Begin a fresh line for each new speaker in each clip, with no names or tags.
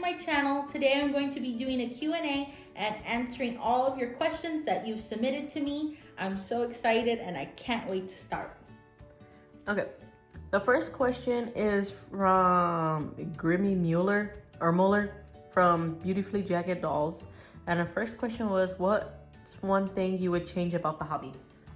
my channel. Today I'm going to be doing a Q&A and answering all of your questions that you've submitted to me. I'm so excited and I can't wait to start.
Okay, the first question is from Grimmy Mueller from Beautifully Jagged Dolls. And the first question was, what's one thing you would change about the hobby?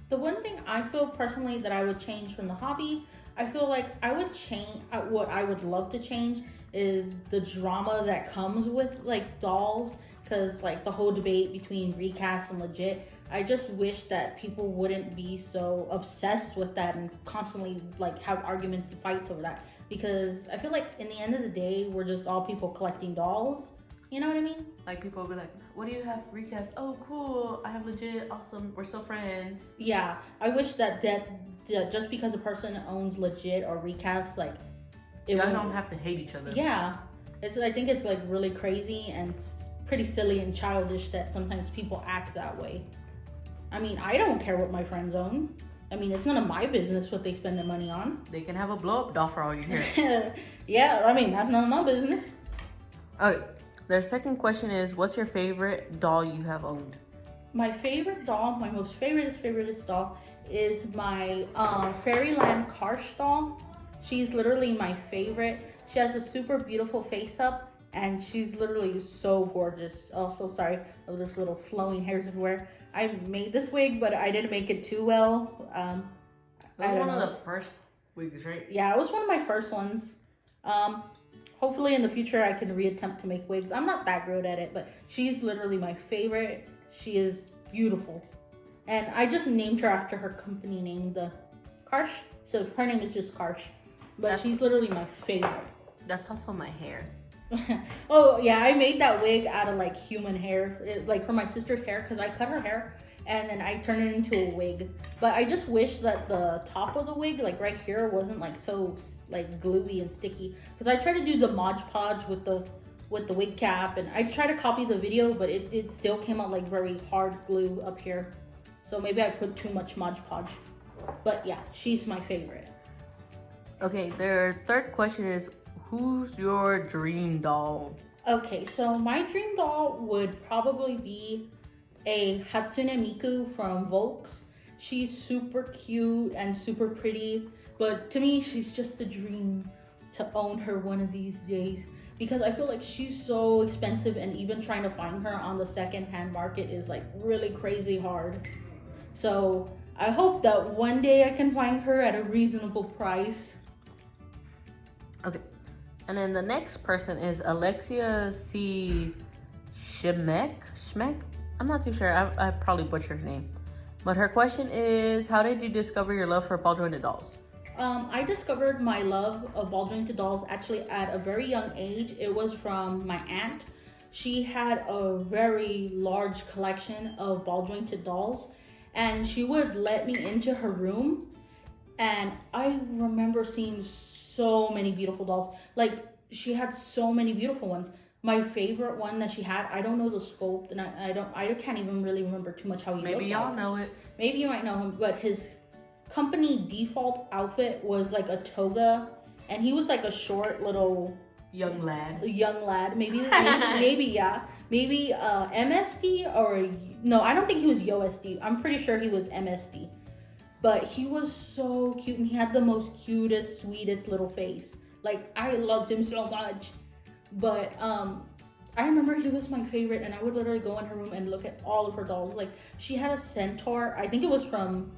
The one thing I feel personally that I would change from the hobby, I feel like I would change, what I would love to change is the drama that comes with like dolls, because like the whole debate between recast and legit, I just wish that people wouldn't be so obsessed with that and constantly like have arguments and fights over that, because I feel like in the end of the day, we're just all people collecting dolls. You know what I mean?
Like people will be like, what do you have recast? Oh, cool. I have legit. Awesome. We're still friends.
Yeah. I wish that just because a person owns legit or recast, like,
you don't have to hate each other.
Yeah. I think it's like really crazy and pretty silly and childish that sometimes people act that way. I mean, I don't care what my friends own. I mean, it's none of my business what they spend their money on.
They can have a blow-up doll for all you care.
Yeah, I mean, that's none of my business.
Okay. Their second question is, what's your favorite doll you have owned?
My favorite doll, my most favoriteest doll is my Fairyland Karsh doll. She's literally my favorite. She has a super beautiful face up and she's literally so gorgeous. Also, sorry, oh, there's little flowing hairs everywhere. I made this wig, but I didn't make it too well.
That was one of the first wigs, right?
Yeah, it was one of my first ones. Hopefully in the future I can reattempt to make wigs. I'm not that good at it, but she's literally my favorite. She is beautiful. And I just named her after her company name, the Karsh. So her name is just Karsh. But she's literally my favorite.
That's also my hair.
Oh yeah, I made that wig out of like human hair, like for my sister's hair, because I cut her hair and then I turned it into a wig. But I just wish that the top of the wig, like right here, wasn't like so like gluey and sticky, because I tried to do the Mod Podge with the wig cap and I tried to copy the video, but it still came out like very hard glue up here. So maybe I put too much Mod Podge. But yeah, she's my favorite.
Okay, their third question is, who's your dream doll?
Okay, so my dream doll would probably be a Hatsune Miku from Volks. She's super cute and super pretty, but to me, she's just a dream to own her one of these days, because I feel like she's so expensive and even trying to find her on the secondhand market is like really crazy hard. So I hope that one day I can find her at a reasonable price.
Okay. And then the next person is Alexia C. Schmeck? I'm not too sure. I probably butchered her name. But her question is, how did you discover your love for ball jointed dolls?
I discovered my love of ball jointed dolls actually at a very young age. It was from my aunt. She had a very large collection of ball jointed dolls, and she would let me into her room. And I remember seeing so many beautiful dolls. Like, she had so many beautiful ones. My favorite one that she had, I don't know the sculpt, and I can't even really remember too much how he looked.
Maybe y'all know it. Maybe
you might know him, but his company default outfit was like a toga, and he was like a short little
young lad.
Maybe yeah. Maybe MSD or no, I don't think he was USD. I'm pretty sure he was MSD. But he was so cute and he had the most cutest, sweetest little face. Like, I loved him so much. But I remember he was my favorite, and I would literally go in her room and look at all of her dolls. Like, she had a centaur. I think it was from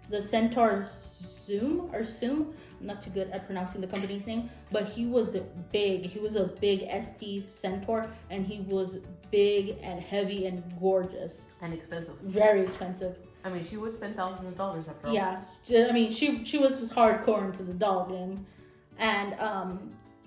the Centaur Zoom. I'm not too good at pronouncing the company's name, but he was big. He was a big SD centaur, and he was big and heavy and gorgeous.
And expensive.
Very expensive.
I mean, she would spend thousands of dollars after all.
Yeah, I mean, she was hardcore into the doll game. And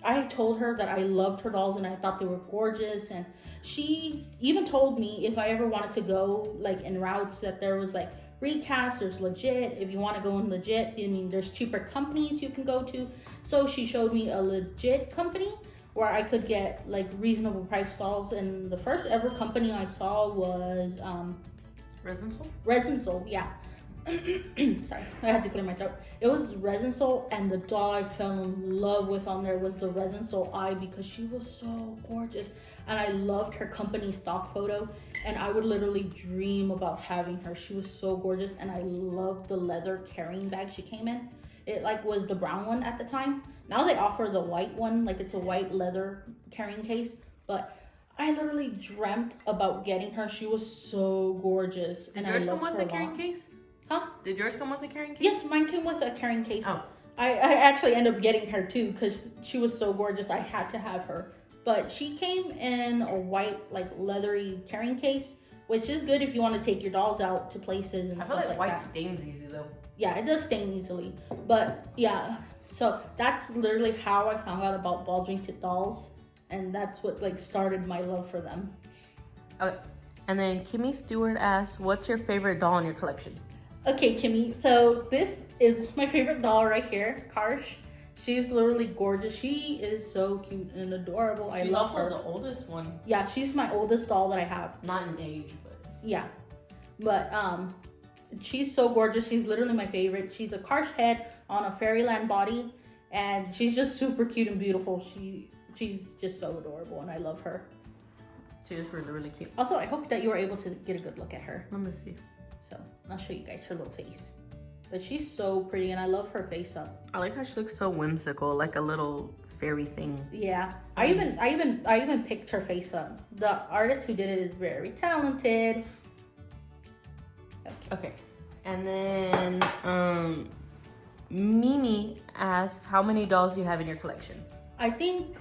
I told her that I loved her dolls and I thought they were gorgeous. And she even told me if I ever wanted to go like in routes that there was like recast, there's legit. If you want to go in legit, I mean, there's cheaper companies you can go to. So she showed me a legit company where I could get like reasonable price dolls. And the first ever company I saw was...
Resin Soul?
Resin Soul, yeah. Sorry, I had to clear my throat. It was Resin Soul, and the doll I fell in love with on there was the Resin Soul Eye because she was so gorgeous, and I loved her company stock photo, and I would literally dream about having her. She was so gorgeous, and I loved the leather carrying bag she came in. It like was the brown one at the time. Now they offer the white one, like it's a white leather carrying case, but I literally dreamt about getting her. She was so gorgeous.
Did yours come with a carrying case?
Huh?
Did yours come with a carrying case?
Yes, mine came with a carrying case.
Oh.
I actually ended up getting her too because she was so gorgeous. I had to have her. But she came in a white, like leathery carrying case, which is good if you want to take your dolls out to places and stuff like that. I feel like
white stains easy though.
Yeah, it does stain easily. But yeah, so that's literally how I found out about ball jointed dolls. And that's what like started my love for them.
Okay. And then Kimmy Stewart asks, what's your favorite doll in your collection?
Okay, Kimmy, so this is my favorite doll right here, Karsh. She's literally gorgeous. She is so cute and adorable. I love her.
She's also the oldest one.
Yeah, she's my oldest doll that I have.
Not in age, but...
Yeah. But, she's so gorgeous. She's literally my favorite. She's a Karsh head on a fairyland body, and she's just super cute and beautiful. She's just so adorable, and I love her.
She is really, really cute.
Also, I hope that you were able to get a good look at her.
Let me see.
So, I'll show you guys her little face. But she's so pretty, and I love her face up.
I like how she looks so whimsical, like a little fairy thing.
Yeah, I even picked her face up. The artist who did it is very talented.
Okay. And then Mimi asks, how many dolls do you have in your collection?
I think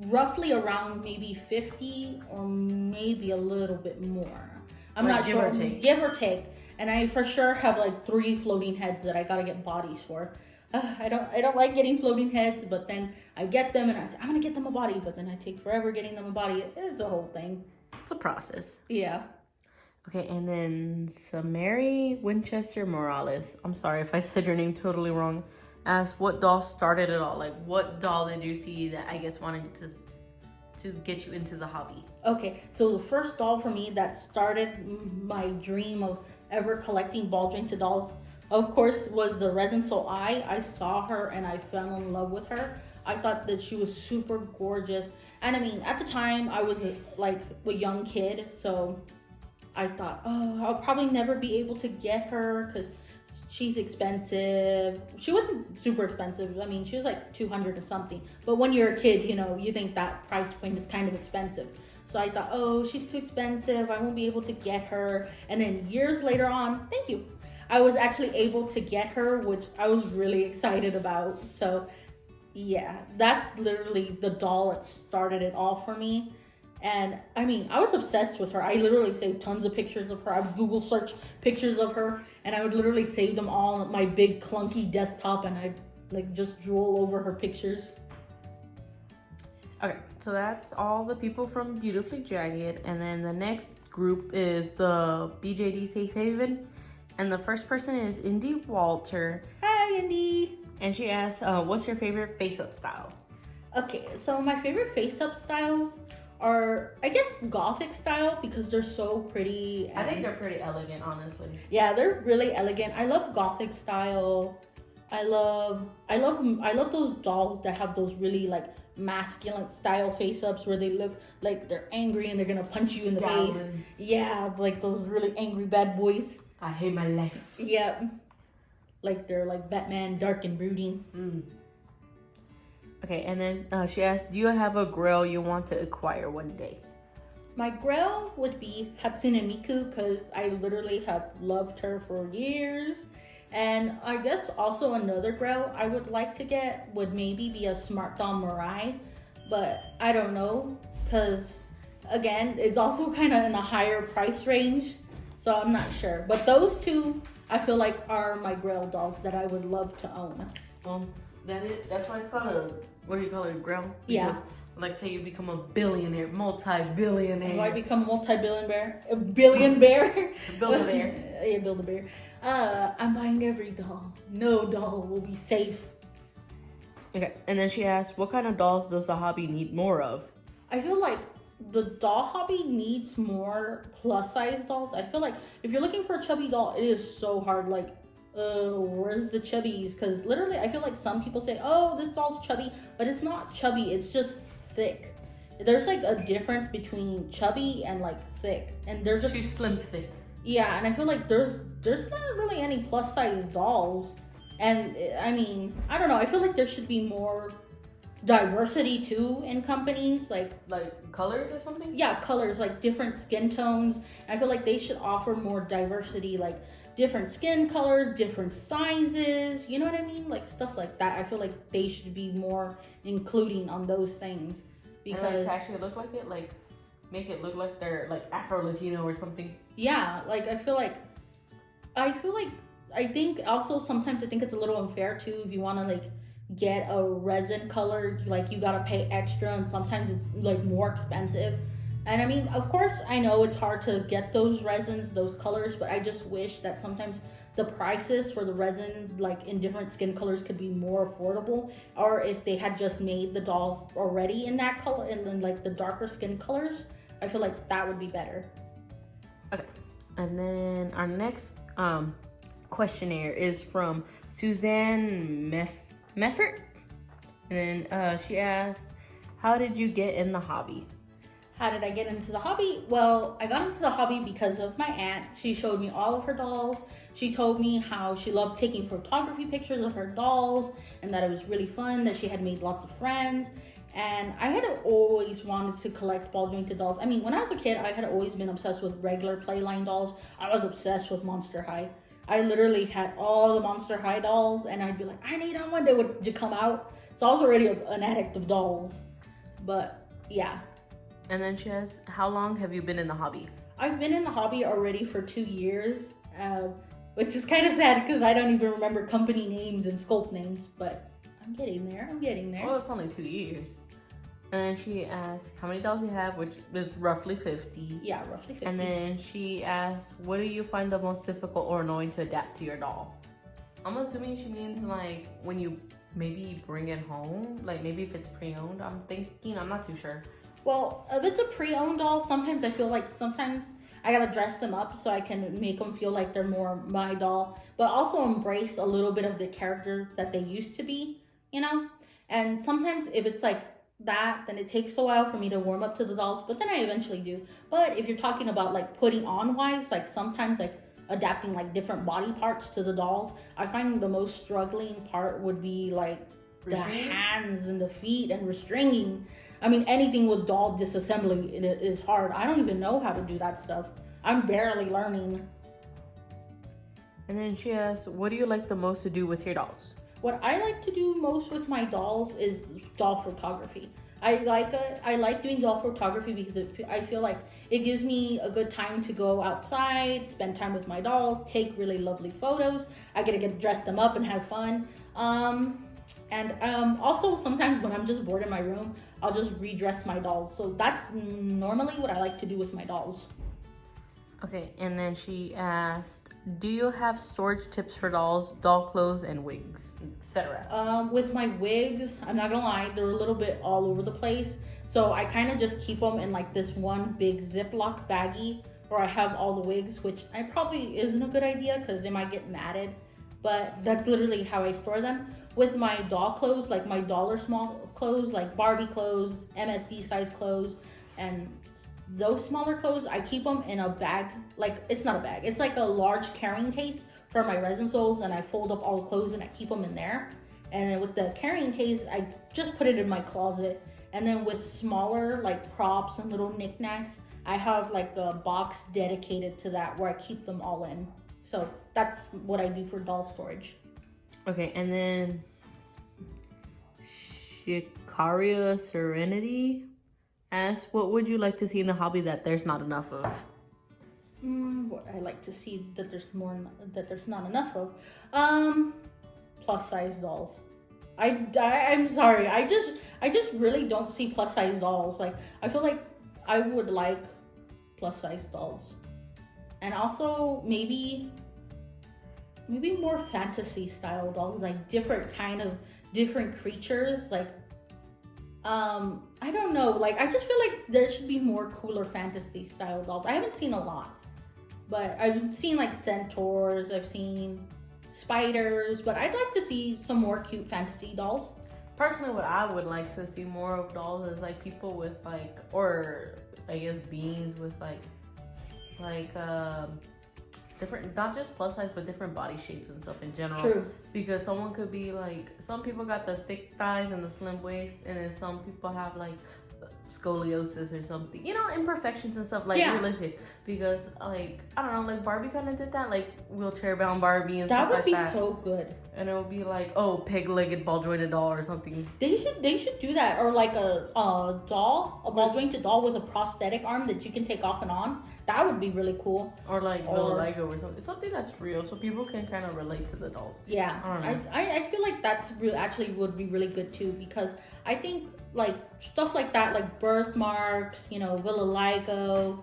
roughly around maybe 50 or maybe a little bit more. I'm not sure. Give or take. And I for sure have like 3 floating heads that I gotta get bodies for. I don't like getting floating heads, but then I get them and I say I'm gonna get them a body, but then I take forever getting them a body. It's a whole thing.
It's a process.
Yeah.
Okay, and then Samari Winchester Morales, I'm sorry if I said your name totally wrong, asked what doll started it all? Like what doll did you see that I guess wanted to get you into the hobby?
Okay, so the first doll for me that started my dream of ever collecting ball jointed dolls, of course, was the Resin Soul Eye. I saw her and I fell in love with her. I thought that she was super gorgeous. And I mean, at the time, I was like a young kid, so I thought, oh, I'll probably never be able to get her because she's expensive. She wasn't super expensive. I mean, she was like 200 or something. But when you're a kid, you know, you think that price point is kind of expensive. So I thought, oh, she's too expensive. I won't be able to get her. And then years later on, thank you, I was actually able to get her, which I was really excited about. So yeah, that's literally the doll that started it all for me. And I mean, I was obsessed with her. I literally saved tons of pictures of her. I would Google search pictures of her, and I would literally save them all on my big clunky desktop, and I'd like just drool over her pictures.
Okay, so that's all the people from Beautifully Jagged, and then the next group is the BJD Safe Haven, and the first person is Indy Walter.
Hi, Indy.
And she asks, what's your favorite face-up style?
Okay, so my favorite face-up styles are, I guess, gothic style because they're so pretty.
I think they're pretty elegant, honestly.
Yeah, they're really elegant. I love gothic style. I love those dolls that have those really like masculine style face-ups where they look like they're angry and they're gonna punch you in the face. Yeah, like those really angry bad boys.
I hate my life.
Yep. Like they're like Batman, dark and brooding.
Okay, and then she asked, do you have a grail you want to acquire one day?
My grail would be Hatsune Miku because I literally have loved her for years. And I guess also another grail I would like to get would maybe be a Smart Doll Mirai. But I don't know because, again, it's also kind of in a higher price range. So I'm not sure. But those two, I feel like, are my grail dolls that I would love to own.
That's why it's called a, what do you call it, a grail?
Yeah.
Like say you become a billionaire, multi-billionaire.
Do I become a multi-billionaire? A billion bear?
Build-A-Bear.
Yeah, Build-A-Bear. I'm buying every doll. No doll will be safe.
Okay, and then she asked, what kind of dolls does the hobby need more of?
I feel like the doll hobby needs more plus size dolls. I feel like if you're looking for a chubby doll, it is so hard. Like, where's the chubbies? Because literally, I feel like some people say, oh, this doll's chubby, but it's not chubby. It's just thick. There's like a difference between chubby and like thick, and they're just
she's slim thick.
Yeah, and I feel like there's not really any plus size dolls, and I mean, I don't know. I feel like there should be more diversity too in companies, like
colors or something.
Yeah, colors, like different skin tones. I feel like they should offer more diversity, like different skin colors, different sizes, you know what I mean, like stuff like that. I feel like they should be more including on those things, because
and to actually look like it, like make it look like they're like Afro Latino or something.
Yeah, like I think also sometimes I think it's a little unfair too, if you want to like get a resin color, like you gotta pay extra, and sometimes it's like more expensive. And I mean, of course, I know it's hard to get those resins, those colors, but I just wish that sometimes the prices for the resin, like in different skin colors, could be more affordable. Or if they had just made the dolls already in that color, and then like the darker skin colors, I feel like that would be better.
Okay, and then our next questionnaire is from Suzanne Meffert, and then she asked, how did you get in the hobby?
How did I get into the hobby? Well, I got into the hobby because of my aunt. She showed me all of her dolls. She told me how she loved taking photography pictures of her dolls, and that it was really fun, that she had made lots of friends. And I had always wanted to collect ball jointed dolls. I mean, when I was a kid, I had always been obsessed with regular Playline dolls. I was obsessed with Monster High. I literally had all the Monster High dolls, and I'd be like, I need one. They would come out. So I was already an addict of dolls. But yeah.
And then she asks, how long have you been in the hobby?
I've been in the hobby already for 2 years, which is kind of sad because I don't even remember company names and sculpt names, but I'm getting there.
Well, it's only 2 years. And then she asked how many dolls you have, which is roughly 50.
Yeah, roughly 50.
And then she asked, what do you find the most difficult or annoying to adapt to your doll? I'm assuming she means like when you maybe bring it home, like maybe if it's pre-owned. I'm not too sure.
Well, if it's a pre-owned doll, sometimes I feel like I gotta dress them up so I can make them feel like they're more my doll, but also embrace a little bit of the character that they used to be, you know? And sometimes if it's like that, then it takes a while for me to warm up to the dolls, but then I eventually do. But if you're talking about like putting on wise, like sometimes like adapting like different body parts to the dolls, I find the most struggling part would be like the hands and the feet and restringing. I mean, anything with doll disassembly is hard. I don't even know how to do that stuff. I'm barely learning.
And then she asks, what do you like the most to do with your dolls?
What I like to do most with my dolls is doll photography. I like doing doll photography because I feel like it gives me a good time to go outside, spend time with my dolls, take really lovely photos. I get to dress them up and have fun. And also sometimes when I'm just bored in my room, I'll just redress my dolls. So that's normally what I like to do with my dolls.
Okay, and then she asked, do you have storage tips for dolls, doll clothes, and wigs, etc.?
With my wigs, I'm not gonna lie, they're a little bit all over the place. So I kind of just keep them in like this one big Ziploc baggie where I have all the wigs, which I probably isn't a good idea because they might get matted. But that's literally how I store them. With my doll clothes, like my dollar small clothes, like Barbie clothes, MSD size clothes, and those smaller clothes, I keep them in a bag. Like, it's not a bag, it's like a large carrying case for my resin soles, and I fold up all the clothes and I keep them in there. And then with the carrying case, I just put it in my closet. And then with smaller like props and little knickknacks, I have like a box dedicated to that where I keep them all in. So that's what I do for doll storage.
Okay, and then Shakaria Serenity asks, what would you like to see in the hobby that there's not enough of?
What I like to see that there's not enough of. Plus size dolls. I'm sorry. I just really don't see plus size dolls. Like, I feel like I would like plus size dolls. And also maybe more fantasy style dolls, like different creatures. Like I don't know. Like, I just feel like there should be more cooler fantasy style dolls. I haven't seen a lot, but I've seen like centaurs. I've seen spiders, but I'd like to see some more cute fantasy dolls.
Personally, what I would like to see more of dolls is like people with like, or I guess beings with like different, not just plus size, but different body shapes and stuff in general.
True.
Because someone could be like, some people got the thick thighs and the slim waist, and then some people have like scoliosis or something, you know, imperfections and stuff, like realistic. Because like, I don't know, like Barbie kind of did that, like wheelchair bound Barbie and stuff like that.
That would be so good.
And it would be like, oh, peg-legged ball jointed doll or something.
They should do that, or like a doll, a ball jointed doll with a prosthetic arm that you can take off and on. That would be really cool.
Or like little Lego or something that's real, so people can kind of relate to the dolls too.
Yeah,
I don't know.
I feel like that's real. Actually, would be really good too, because I think like stuff like that, like birthmarks, you know, vitiligo,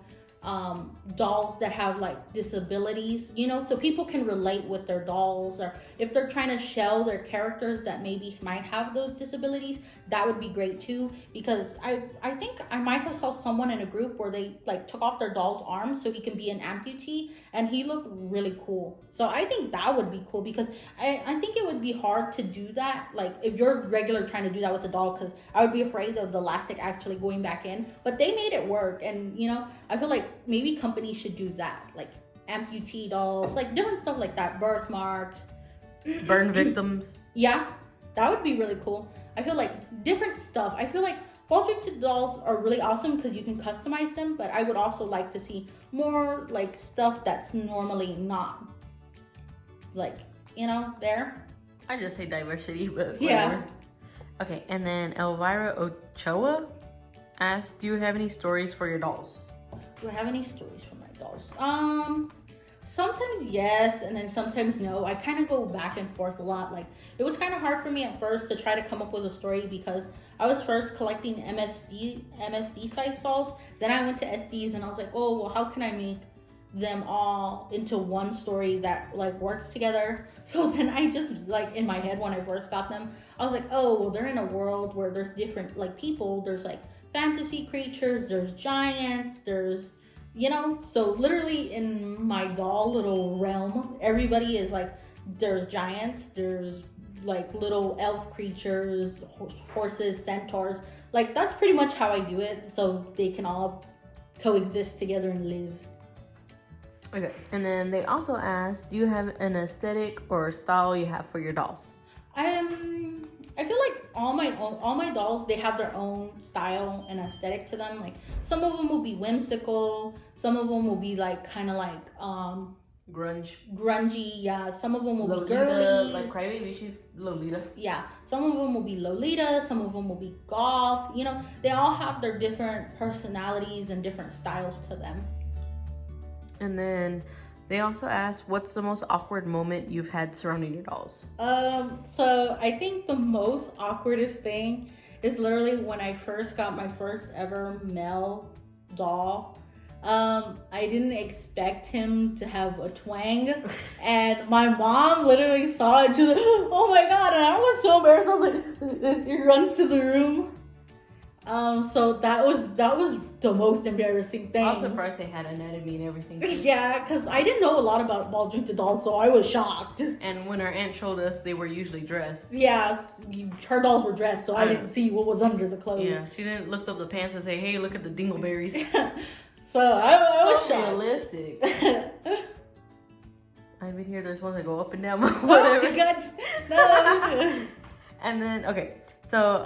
dolls that have like disabilities, you know, so people can relate with their dolls, or if they're trying to shell their characters that maybe might have those disabilities, that would be great too. Because I think I might have saw someone in a group where they like took off their doll's arm so he can be an amputee, and he looked really cool. So I think that would be cool, because I think it would be hard to do that, like if you're regular trying to do that with a doll, because I would be afraid of the elastic actually going back in, but they made it work. And you know, I feel like maybe companies should do that, like amputee dolls, like different stuff like that, birthmarks,
burn victims.
Yeah, that would be really cool. I feel like different stuff. I feel like ball jointed dolls are really awesome because you can customize them, but I would also like to see more like stuff that's normally not like, you know, there.
I just say diversity, but
yeah.
Whatever. Okay, and then Elvira Ochoa asked, do you have any stories for your dolls?
Do I have any stories for my dolls? Sometimes yes, and then sometimes no. I kind of go back and forth a lot. Like, it was kind of hard for me at first to try to come up with a story, because I was first collecting MSD size dolls. Then I went to SDs, and I was like, oh, well, how can I make them all into one story that like works together? So then I just, like, in my head when I first got them, I was like, oh, well, they're in a world where there's different like people. There's like fantasy creatures, there's giants, there's, you know, so literally in my doll little realm, everybody is like, there's giants, there's like little elf creatures, horses, centaurs. Like, that's pretty much how I do it, so they can all coexist together and live.
Okay, and then they also asked, do you have an aesthetic or style you have for your dolls?
I feel like all my dolls, they have their own style and aesthetic to them. Like, some of them will be whimsical, some of them will be like kind of like grungy. Yeah, some of them will
Lolita,
be girly,
like Crybaby. She's Lolita.
Yeah, some of them will be Lolita, some of them will be goth. You know, they all have their different personalities and different styles to them.
And then they also asked, what's the most awkward moment you've had surrounding your dolls?
So I think the most awkwardest thing is literally when I first got my first ever male doll. I didn't expect him to have a twang, and my mom literally saw it. She was like, oh my god, and I was so embarrassed. I was like, he runs to the room. So that was the most embarrassing thing.
I was surprised they had anatomy and everything too.
Yeah, because I didn't know a lot about ball jointed dolls, so I was shocked.
And when our aunt showed us, they were usually dressed.
Yeah, her dolls were dressed, so I didn't see what was under the clothes.
Yeah, she didn't lift up the pants and say, hey, look at the dingleberries.
So I was
so
shocked.
realistic. I even hear there's ones that go up and down, but whatever.
Oh my gosh, no.
And then, okay. So,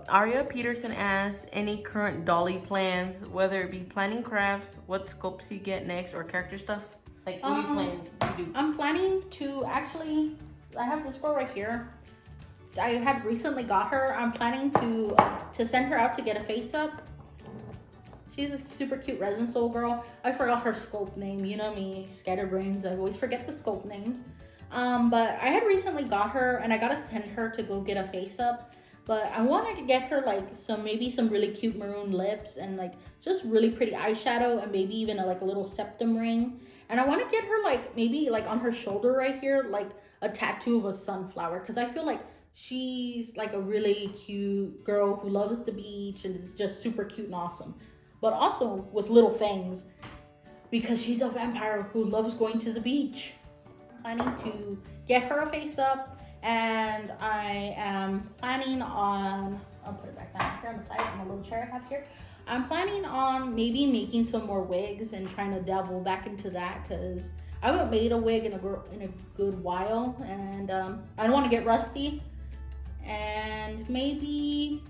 Aria Peterson asks, any current dolly plans, whether it be planning crafts, what scopes you get next, or character stuff? Like, what do you plan to do?
I'm planning to actually, I have this girl right here. I had recently got her. I'm planning to send her out to get a face up. She's a super cute resin soul girl. I forgot her scope name. You know me, scatterbrains. I always forget the scope names. But I had recently got her, and I gotta send her to go get a face up. But I wanted to get her like maybe some really cute maroon lips, and like just really pretty eyeshadow, and maybe even a little septum ring. And I want to get her like maybe like on her shoulder right here, like a tattoo of a sunflower, because I feel like she's like a really cute girl who loves the beach and is just super cute and awesome. But also with little fangs because she's a vampire who loves going to the beach. I need to get her a face up, and I am planning on, I'll put it back down here on the side on the little chair I have here. I'm planning on maybe making some more wigs and trying to dabble back into that because I haven't made a wig in a good while, and I don't want to get rusty. And maybe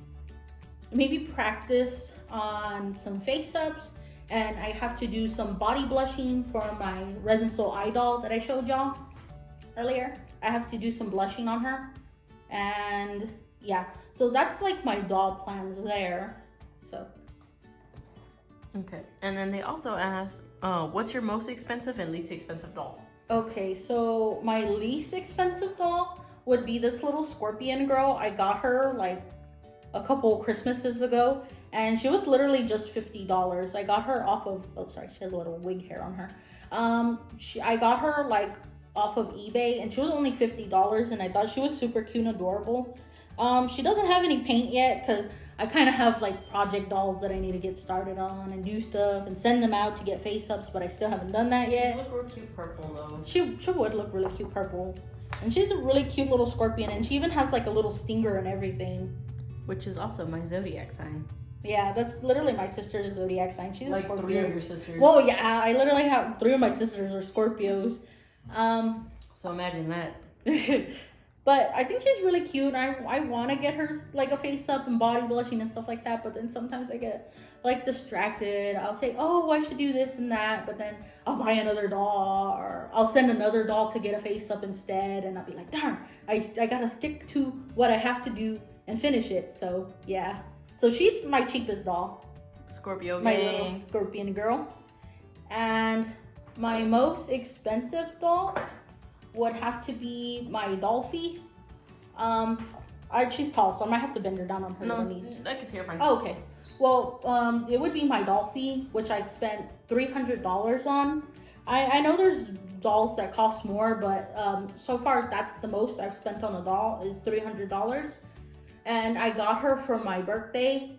practice on some face ups, and I have to do some body blushing for my Resin Soul eye doll that I showed y'all earlier. I have to do some blushing on her, and yeah, so that's like my doll plans there. So
okay, and then they also asked, what's your most expensive and least expensive doll?
okay, so my least expensive doll would be this little scorpion girl. I got her like a couple Christmases ago, and she was literally just $50. I got her off of, oh sorry, she has a little wig hair on her. I got her like off of eBay, and she was only $50, and I thought she was super cute and adorable. She doesn't have any paint yet because I kind of have like project dolls that I need to get started on and do stuff and send them out to get face ups, but I still haven't done that yet.
She would look real cute purple though.
She would look really cute purple. And she's a really cute little scorpion, and she even has like a little stinger and everything.
Which is also my zodiac sign.
Yeah, that's literally my sister's zodiac sign. She's
like
a Scorpio.
3 of your sisters.
Well, yeah, I literally have 3 of my sisters are Scorpios.
So imagine that.
But I think she's really cute. I want to get her like a face up and body blushing and stuff like that. But then sometimes I get like distracted. I'll say, oh, I should do this and that. But then I'll buy another doll, or I'll send another doll to get a face up instead. And I'll be like, darn, I got to stick to what I have to do and finish it. So yeah. So she's my cheapest doll.
Scorpio
my
gang.
little scorpion girl. And my most expensive doll would have to be my Dolphy. She's tall, so I might have to bend her down on her little knees.
I can see her fine.
Oh, okay. Well, it would be my Dolphy, which I spent $300 on. I know there's dolls that cost more, but so far that's the most I've spent on a doll is $300. And I got her for my birthday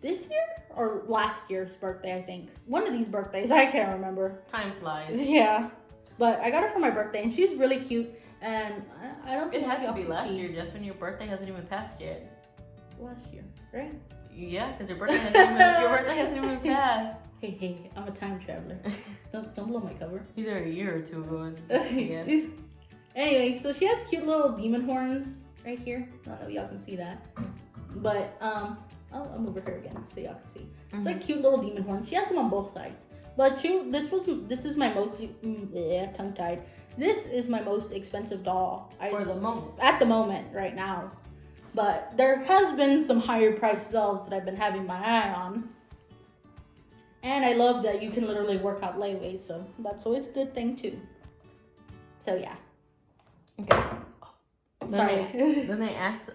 this year or last year's birthday, I think. One of these birthdays, I can't remember.
Time flies.
Yeah, but I got her for my birthday, and she's really cute. And I don't think
it had to be last year, just when your birthday hasn't even passed yet.
Last year, right?
Yeah, because your birthday hasn't even passed.
Hey, I'm a time traveler. Don't blow my cover.
Either a year or 2 ago. Yes.
Anyway, so she has cute little demon horns right here. I don't know if y'all can see that, but I'll move her here again so y'all can see. It's like cute little demon horns. She has them on both sides. But this is my most tongue tied. This is my most expensive doll.
For the moment.
At the moment, right now. But there has been some higher priced dolls that I've been having my eye on. And I love that you can literally work out layways, so it's a good thing too. So yeah.
Okay.
Sorry.
Then they asked.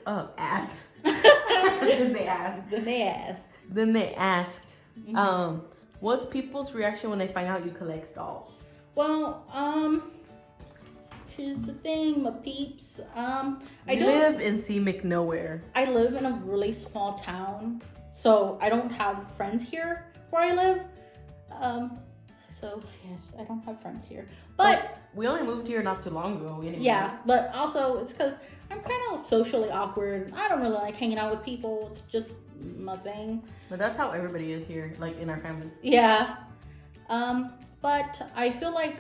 Then they asked. What's people's reaction when they find out you collect dolls?
Well, here's the thing, my peeps. I
live in McNowhere.
I live in a really small town, so I don't have friends here where I live. So yes, I don't have friends here. But
we only moved here not too long ago. Anyway.
Yeah, but also it's because I'm kind of socially awkward. I don't really like hanging out with people. It's just my thing.
But that's how everybody is here, like in our family.
Yeah. But I feel like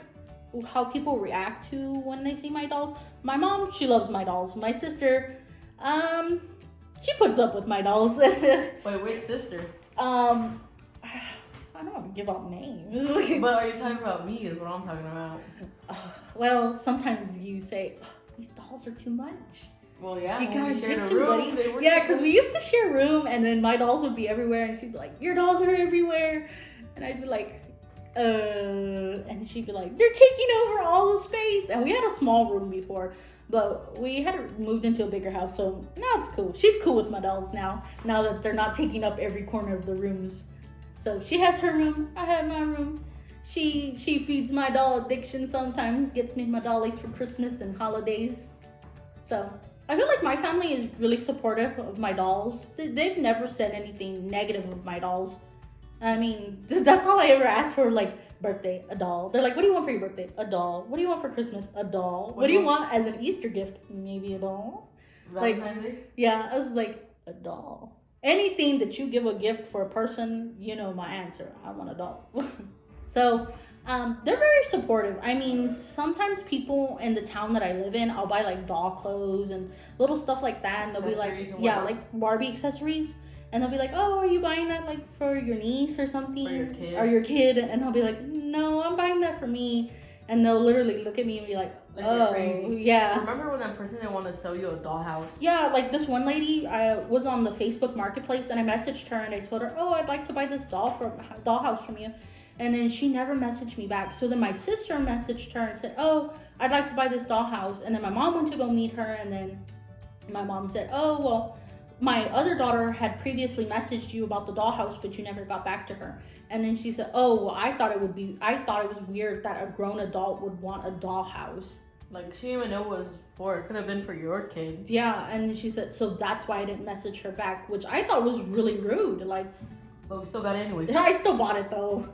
how people react to when they see my dolls. My mom, she loves my dolls. My sister, she puts up with my dolls.
Wait, which sister?
I don't want to give out names.
But are you talking about me is what I'm talking about.
Well, sometimes you say, oh, these dolls are too much.
Well, yeah,
you got
we shared a room.
Yeah, because we used to share a room, and then my dolls would be everywhere, and she'd be like, your dolls are everywhere. And I'd be like, and she'd be like, they're taking over all the space. And we had a small room before, but we had moved into a bigger house, so now it's cool. She's cool with my dolls now that they're not taking up every corner of the rooms. So she has her room, I have my room. She feeds my doll addiction sometimes, gets me my dollies for Christmas and holidays. So I feel like my family is really supportive of my dolls. They've never said anything negative of my dolls. I mean, that's all I ever asked for, like, birthday, a doll. They're like, what do you want for your birthday? A doll. What do you want for Christmas? A doll. What do you want as an Easter gift? Maybe a doll.
Valentine's Day?
Yeah, I was like, a doll. Anything that you give a gift for a person, you know my answer. I want a doll. So, they're very supportive. I mean, sometimes people in the town that I live in, I'll buy like doll clothes and little stuff like that. And they'll be like, yeah, like Barbie accessories. And they'll be like, oh, are you buying that like for your niece or something?
For your kid.
Or your kid. And I'll be like, no, I'm buying that for me. And they'll literally look at me and be like, oh, crazy. Yeah.
Remember when that person didn't want to sell you a dollhouse?
Yeah, like this one lady, I was on the Facebook Marketplace and I messaged her and I told her, oh, I'd like to buy this dollhouse from you. And then she never messaged me back. So then my sister messaged her and said, oh, I'd like to buy this dollhouse. And then my mom went to go meet her. And then my mom said, oh, well, my other daughter had previously messaged you about the dollhouse, but you never got back to her. And then she said, oh, well, I thought it was weird that a grown adult would want a dollhouse.
Like, she didn't even know what it was for. It could have been for your kid.
Yeah, and she said, so that's why I didn't message her back, which I thought was really rude. Like,
but we still got it anyways.
I still bought it, though.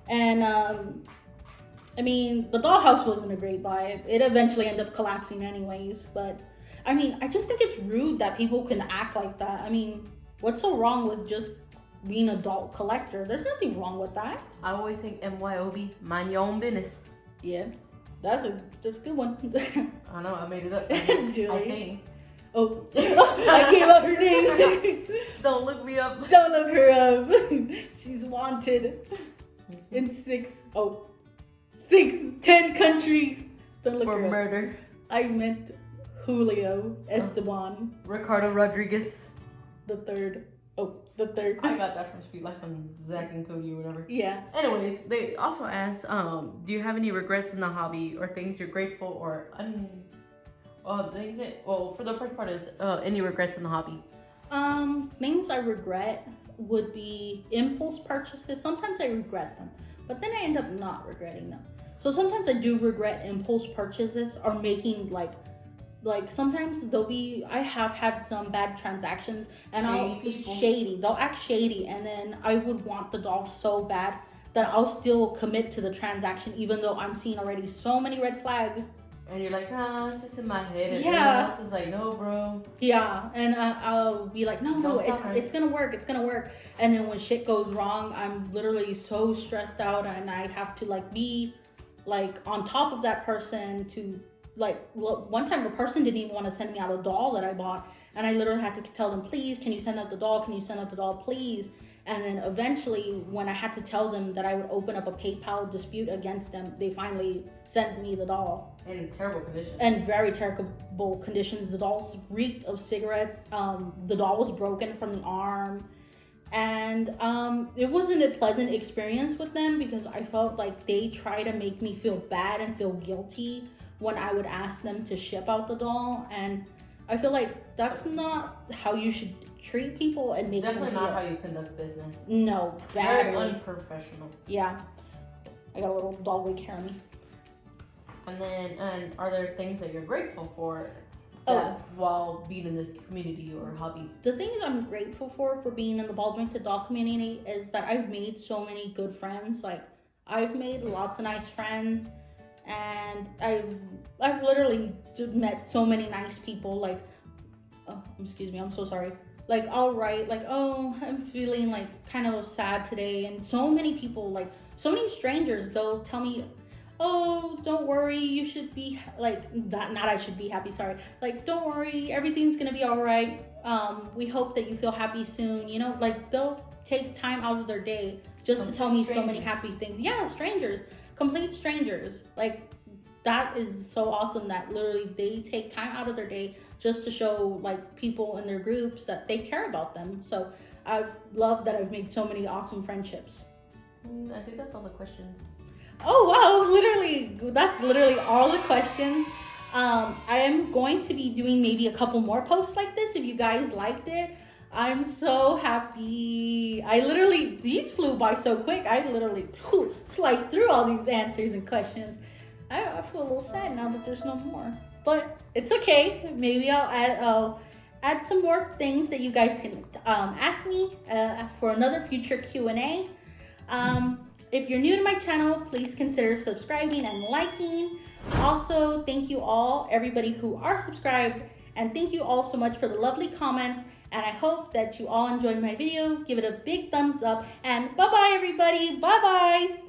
And, I mean, the dollhouse wasn't a great buy. It eventually ended up collapsing anyways. But, I mean, I just think it's rude that people can act like that. I mean, what's so wrong with just being an adult collector? There's nothing wrong with that.
I always think MYOB, mind your own business.
Yeah, that's a good one.
I know, I made it up. I think.
Oh, I gave up her name.
Don't look me up.
Don't look her up. She's wanted in 10 countries. Don't look
for
her
murder.
Up. I meant Julio Esteban.
Ricardo Rodriguez.
The third. Oh, the third.
I got that from Street Life and Zach and Cody or whatever.
Yeah.
Anyways, they also asked, do you have any regrets in the hobby or things you're grateful or for the first part is any regrets in the hobby?
Things I regret would be impulse purchases. Sometimes I regret them, but then I end up not regretting them. So sometimes I do regret impulse purchases or making like sometimes I have had some bad transactions and they'll act shady, and then I would want the doll so bad that I'll still commit to the transaction even though I'm seeing already so many red flags.
And you're like, nah, it's just in my head. And
yeah.
Everyone else is like, no, bro.
Yeah, and I'll be like, no, it's gonna work. And then when shit goes wrong, I'm literally so stressed out, and I have to be on top of that person to one time a person didn't even want to send me out a doll that I bought, and I literally had to tell them, please, can you send out the doll? Can you send out the doll, please? And then eventually, when I had to tell them that I would open up a PayPal dispute against them, they finally sent me the doll.
In terrible conditions.
And very terrible conditions. The doll reeked of cigarettes. The doll was broken from the arm. And it wasn't a pleasant experience with them because I felt like they try to make me feel bad and feel guilty when I would ask them to ship out the doll. And I feel like that's not how you should treat people and make
definitely them not how you conduct business.
No, bad.
Very unprofessional.
Yeah. I got a little doll wig hair on me.
And are there things that you're grateful for while being in the community or hobby?
The things I'm grateful for being in the Ball Jointed Doll community is that I've made so many good friends. I've made lots of nice friends, and I've literally met so many nice people. Excuse me, I'm so sorry. I'll write oh, I'm feeling kind of sad today, and so many people, so many strangers, they'll tell me, oh, don't worry, you should be not I should be happy, sorry. Don't worry, everything's gonna be all right. We hope that you feel happy soon. They'll take time out of their day just to tell me so many happy things. Yeah, strangers, complete strangers. That is so awesome that literally they take time out of their day just to show people in their groups that they care about them. So I've loved that I've made so many awesome friendships.
I think that's all the questions.
Oh wow, that's literally all the questions. I am going to be doing maybe a couple more posts like this if you guys liked it. I'm so happy. These flew by so quick. I literally sliced through all these answers and questions. I feel a little sad now that there's no more. But it's okay. Maybe I'll add some more things that you guys can ask me for another future Q&A. If you're new to my channel, please consider subscribing and liking. Also, thank you all, everybody who are subscribed, and thank you all so much for the lovely comments. And I hope that you all enjoyed my video. Give it a big thumbs up, and bye-bye, everybody. Bye-bye.